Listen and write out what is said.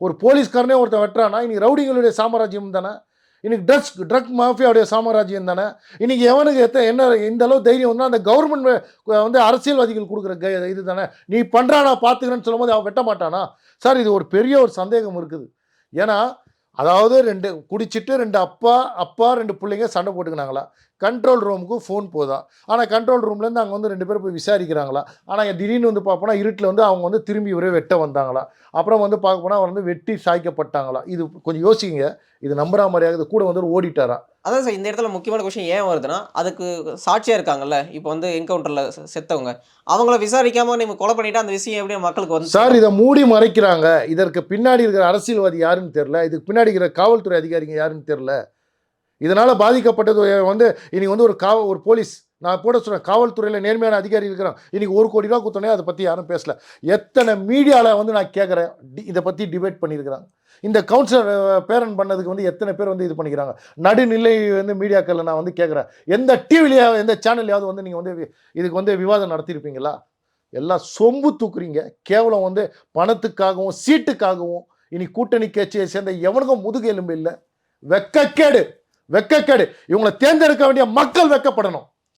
ஒரு போலீஸ்காரனே ஒருத்தன் வெட்டுறானா இன்னைக்கு ரவுடிங்களுடைய சாம்ராஜ்யம் தானே, இன்னைக்கு ட்ரக் மாஃபியாவுடைய சாம்ராஜ்யம் தானே. இன்னைக்கு எவனுக்கு என்ன இந்த அளவு தைரியம் வந்து அந்த கவர்மெண்ட் வந்து அரசியல்வாதிகள் கொடுக்குற இது தானே. நீ பண்ணுறானா பார்த்துக்கிறேன்னு சொல்லும்போது அவன் வெட்ட மாட்டானா சார்? இது ஒரு பெரிய ஒரு சந்தேகம் இருக்குது. ஏன்னா அதாவது குடிச்சிட்டு அப்பா 2 பிள்ளைங்க சண்டை போட்டுக்கினாங்களா, கண்ட்ரோல் ரூமுக்கு ஃபோன் போதா, ஆனால் கண்ட்ரோல் ரூம்லேருந்து அங்கே வந்து 2 பேர் போய் விசாரிக்கிறாங்களா, ஆனால் திடீர்னு வந்து பார்ப்போனா இருட்டில் வந்து அவங்க வந்து திரும்பி ஒரே வெட்ட வந்தாங்களா, அப்புறம் வந்து பார்க்க போனால் அவர் வந்து வெட்டி சாய்க்கப்பட்டாங்களா. இது கொஞ்சம் யோசிங்க. இது நம்புற மாதிரியாகுது. கூட வந்து ஒரு ஓடிட்டாரா. அதான் சார் இந்த இடத்துல முக்கியமான கொஸ்டின் ஏன் வருதுன்னா, அதுக்கு சாட்சியா இருக்காங்கல்ல. இப்போ வந்து என்கவுண்டர்ல செத்தவங்க. அவங்கள விசாரிக்காம நீங்க கொலை பண்ணிட்டா அந்த விஷயம் எப்படி மக்களுக்கு வந்து சார் இதை மூடி மறைக்கிறாங்க. இதற்கு பின்னாடி இருக்கிற அரசியல்வாதி யாருன்னு தெரியல, இதுக்கு பின்னாடி இருக்கிற காவல்துறை அதிகாரிங்க யாருன்னு தெரியல. இதனால பாதிக்கப்பட்டது வந்து இன்னைக்கு வந்து ஒரு போலீஸ், நான் கூட சொல்றேன், காவல்துறையில் நேர்மையான அதிகாரி இருக்கிறான். இன்னைக்கு 1 கோடி ரூபா கொடுத்தோன்னே அதை பற்றி யாரும் பேசல. எத்தனை மீடியாவில் வந்து நான் கேட்குறேன், இதை பற்றி டிபேட் பண்ணியிருக்கிறாங்க. இந்த கவுன்சிலர் பேரன் பண்ணதுக்கு வந்து எத்தனை பேர் வந்து இது பண்ணிக்கிறாங்க. நடுநிலை வந்து மீடியாக்களில் நான் வந்து கேட்குறேன், எந்த டிவிலையாவது எந்த சேனல்லையாவது வந்து நீங்கள் வந்து இதுக்கு வந்து விவாதம் நடத்தியிருப்பீங்களா? எல்லாம் சொம்பு தூக்குறீங்க. கேவலம் வந்து பணத்துக்காகவும் சீட்டுக்காகவும் இனி கூட்டணி கட்சியை சேர்ந்த எவனுக்கும் முதுகு எலும்பு இல்லை. வெக்கக்கேடு. இவங்களை தேர்ந்தெடுக்க வேண்டிய மக்கள் வெக்கப்படணும்.